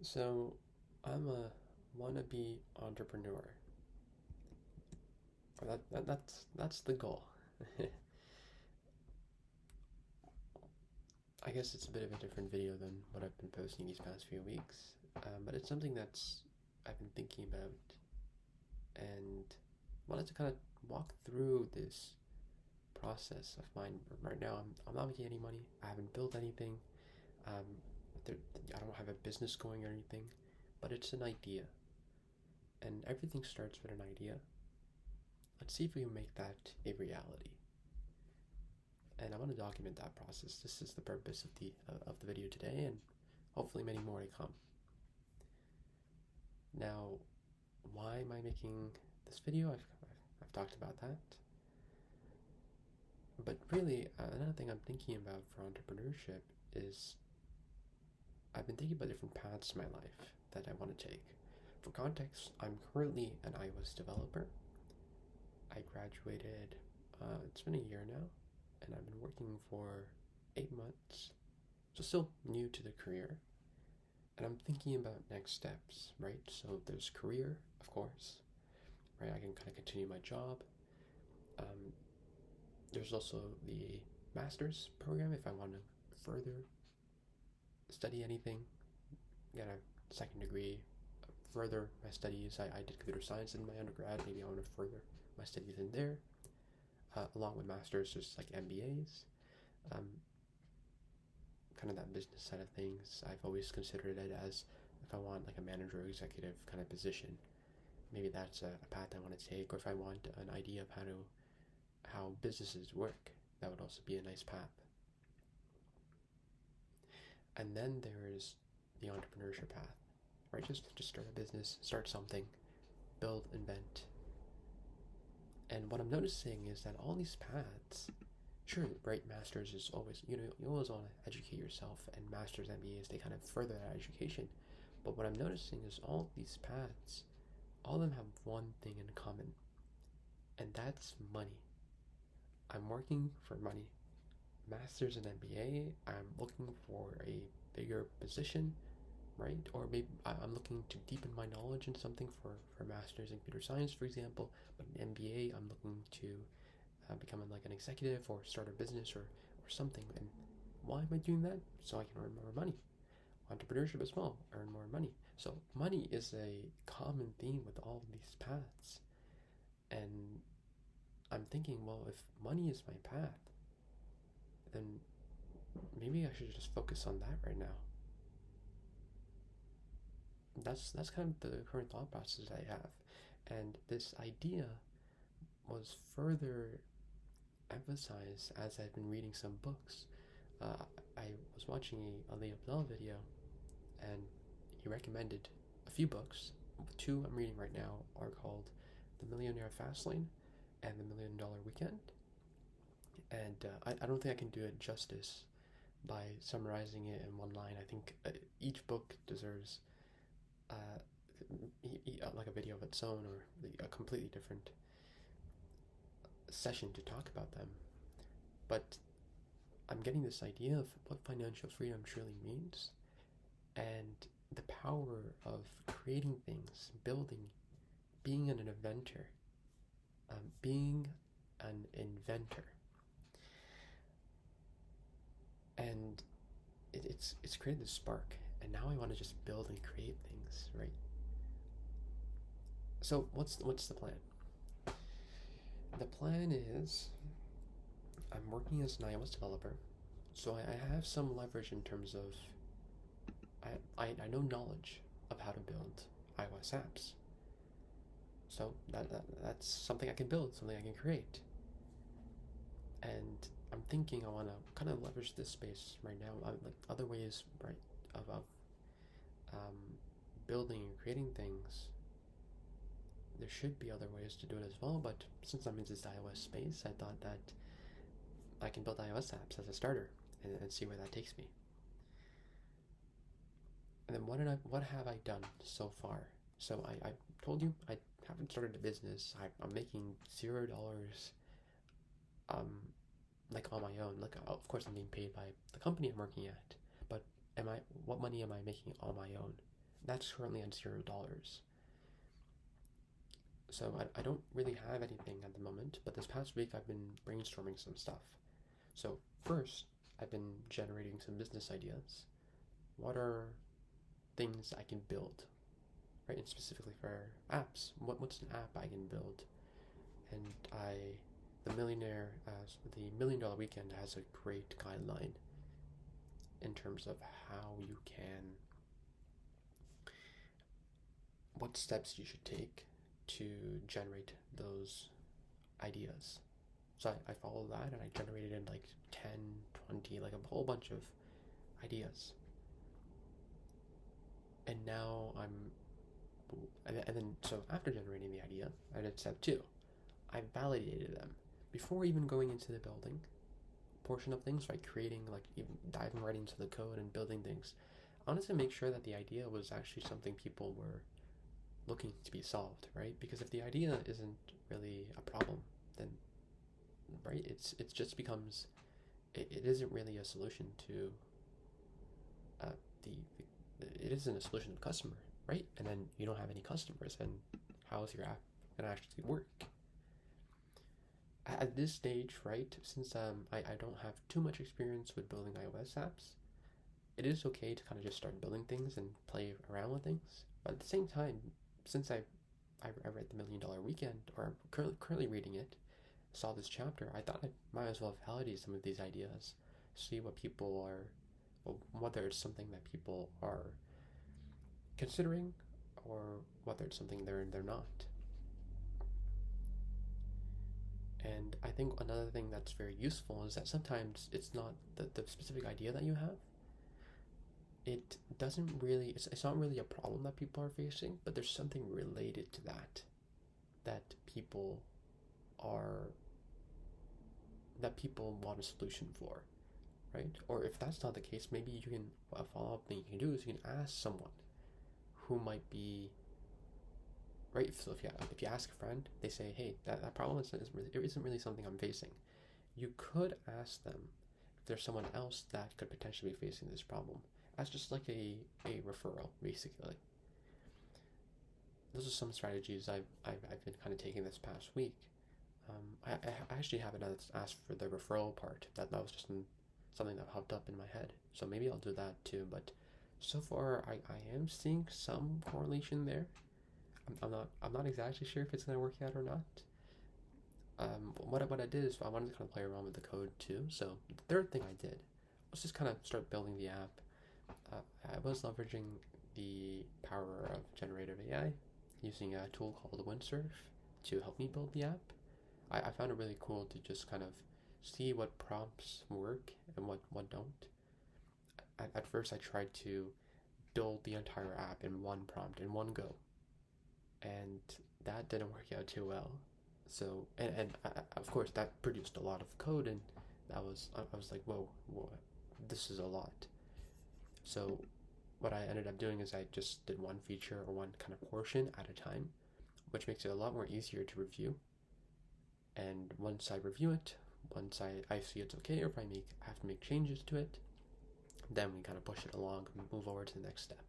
So, I'm a wannabe entrepreneur. That's the goal. I guess it's a bit of a different video than what I've been posting these past few weeks, but it's something that's I've been thinking about and wanted to kind of walk through this process of mine. Right now, I'm not making any money. I haven't built anything. Um, there, I don't have a business going or anything, but it's an idea, and everything starts with an idea. Let's see if we can make that a reality. And I want to document that process. This is the purpose of the video today, and hopefully many more to come. Now, why am I making this video? I've talked about that. But really, another thing I'm thinking about for entrepreneurship is I've been thinking about different paths in my life that I want to take. For context, I'm currently an iOS developer. I graduated, it's been a year now, and I've been working for 8 months, so still new to the career. And I'm thinking about next steps, right? So there's career, of course, right? I can kind of continue my job. Um, there's also the master's program if I want to further study anything, get a second degree, further my studies. I did computer science in my undergrad. Maybe I want to further my studies in there, along with masters, just like MBAs. Um, kind of that business side of things. I've always considered it as if I want like a manager or executive kind of position, maybe that's a path I want to take. Or if I want an idea of how businesses work, that would also be a nice path. And then there's the entrepreneurship path, right? Just start a business, start something, build, invent. And what I'm noticing is that all these paths, sure, right, masters is always, you always want to educate yourself, and masters, MBAs, they kind of further that education. But what I'm noticing is all these paths, all of them have one thing in common, and that's money. I'm working for money. Masters and MBA, I'm looking for a bigger position, right? Or maybe I'm looking to deepen my knowledge in something for masters in computer science, for example. But in MBA, I'm looking to become like an executive or start a business or something. And why am I doing that? So I can earn more money. Entrepreneurship as well, earn more money. So money is a common theme with all of these paths. And I'm thinking, well, if money is my path, then maybe I should just focus on that right now. That's kind of the current thought process I have. And this idea was further emphasized as I've been reading some books. Uh, I was watching a Lee Abdel video, and he recommended a few books. The two I'm reading right now are called The Millionaire Fastlane and The $1 Million Weekend. And I don't think I can do it justice by summarizing it in one line. I think each book deserves uh, like a video of its own, or a completely different session to talk about them. But I'm getting this idea of what financial freedom truly means, and the power of creating things, building, being an inventor, being an inventor. And it's created this spark, and now I want to just build and create things, right? So what's the plan? The plan is I'm working as an iOS developer, so I have some leverage in terms of I know knowledge of how to build iOS apps. So that's something I can build, something I can create. And I'm thinking I want to kind of leverage this space right now, like other ways, right, of um, building and creating things. There should be other ways to do it as well, but since I'm in this iOS space, I thought that I can build iOS apps as a starter and see where that takes me. And then what have I done so far? So I told you I haven't started a business. I'm making $0 um like on my own. Like of course I'm being paid by the company I'm working at, but am I what money am I making on my own? That's currently at $0. So I don't really have anything at the moment, but this past week I've been brainstorming some stuff. So first, I've been generating some business ideas. What are things I can build, right? And specifically for apps, what's an app I can build? And the $1 million weekend has a great guideline in terms of how you can, what steps you should take to generate those ideas. So I followed that and I generated like 10, 20, like a whole bunch of ideas. And now and then, so after generating the idea, I did step two. I validated them before even going into the building portion of things, like creating, like even diving right into the code and building things. I wanted to make sure that the idea was actually something people were looking to be solved, right? Because if the idea isn't really a problem, then right, it just becomes it isn't really a solution to the it isn't a solution to the customer, right? And then you don't have any customers, and how is your app gonna actually work? At this stage, right, since I don't have too much experience with building iOS apps, it is okay to kind of just start building things and play around with things. But at the same time, since I read the $1 million Weekend, or I'm currently reading it, saw this chapter, I thought I might as well validate some of these ideas, see what people are, well, whether it's something that people are considering, or whether it's something they're not. And I think another thing that's very useful is that sometimes it's not the specific idea that you have. It doesn't really, it's not really a problem that people are facing, but there's something related to that people are, that people want a solution for, right? Or if that's not the case, maybe you can, a follow-up thing you can do is you can ask someone who might be, right? So if you ask a friend, they say, hey, that problem isn't really something I'm facing. You could ask them if there's someone else that could potentially be facing this problem. As just like a referral, basically. Those are some strategies I've been kind of taking this past week. I actually haven't asked for the referral part. That was just something that popped up in my head. So maybe I'll do that too. But so far, I am seeing some correlation there. I'm not exactly sure if it's gonna work out or not. What I did is I wanted to kind of play around with the code too. So the third thing I did was just kind of start building the app. I was leveraging the power of generative AI using a tool called Windsurf to help me build the app. I found it really cool to just kind of see what prompts work and what don't. At first, I tried to build the entire app in one prompt, in one go, and that didn't work out too well. So, and of course, that produced a lot of code, and I was like, whoa, this is a lot. So what I ended up doing is I just did one feature or one kind of portion at a time, which makes it a lot more easier to review. And once I review it, once I see it's okay, or if I have to make changes to it, then we kind of push it along and move over to the next step.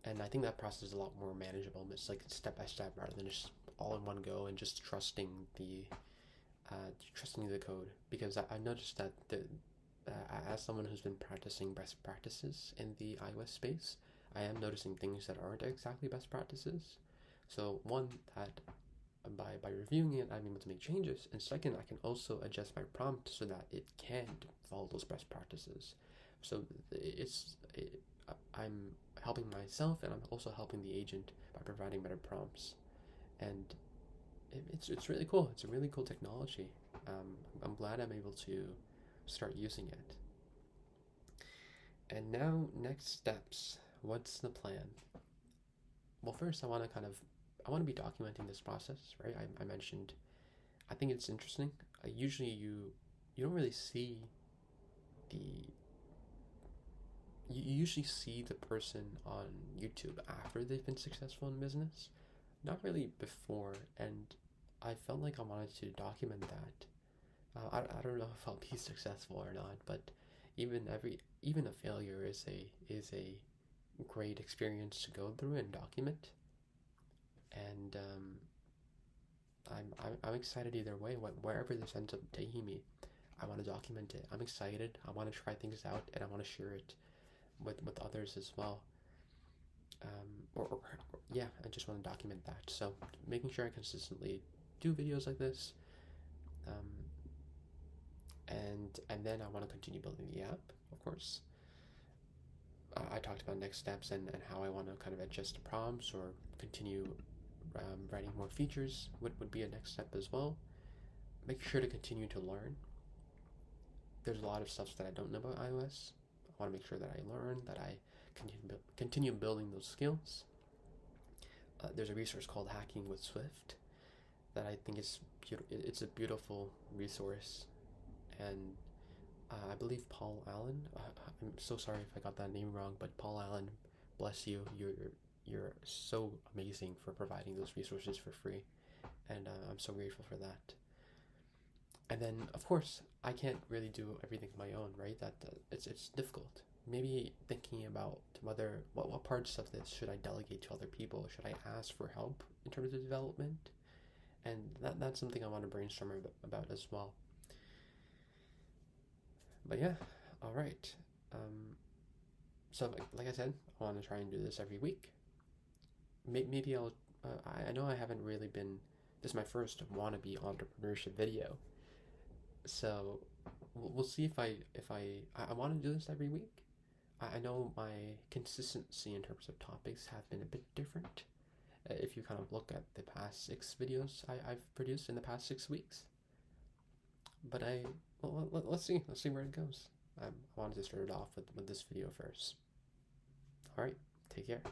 And I think that process is a lot more manageable. It's like step by step rather than just all in one go and just trusting the code. Because I noticed that as someone who's been practicing best practices in the iOS space, I am noticing things that aren't exactly best practices. So one, that by reviewing it, I'm able to make changes, and second, I can also adjust my prompt so that it can follow those best practices. So I'm helping myself, and I'm also helping the agent by providing better prompts, and it's really cool. It's a really cool technology. I'm glad I'm able to start using it. And now, next steps. What's the plan? Well, first, I want to be documenting this process, right? I mentioned, I think it's interesting. Usually, you don't really see you usually see the person on YouTube after they've been successful in business, not really before. And I felt like I wanted to document that. I don't know if I'll be successful or not, but even a failure is a great experience to go through and document. And I'm excited either way. Wherever this ends up taking me, I want to document it. I'm excited. I want to try things out, and I want to share it with others as well. Or yeah, I just want to document that. So making sure I consistently do videos like this, um, and then I want to continue building the app, of course. I talked about next steps and how I want to kind of adjust the prompts or continue writing more features would be a next step as well. Make sure to continue to learn. There's a lot of stuff that I don't know about iOS. I want to make sure that I learn, that I continue building those skills. There's a resource called Hacking with Swift that I think is it's a beautiful resource, and I believe Paul Allen. I'm so sorry if I got that name wrong, but Paul Allen, bless you. You're so amazing for providing those resources for free, and I'm so grateful for that. And then, of course, I can't really do everything on my own, right? That it's difficult. Maybe thinking about what parts of this should I delegate to other people? Should I ask for help in terms of development? And that's something I want to brainstorm about as well. But yeah, all right. Um, so like I said, I want to try and do this every week. Maybe I'll. I know I haven't really been. This is my first wannabe entrepreneurship video, so we'll see if I want to do this every week. I know my consistency in terms of topics have been a bit different. If you kind of look at the past 6 videos I've produced in the past 6 weeks, but let's see where it goes. I wanted to start it off with this video first. All right, take care.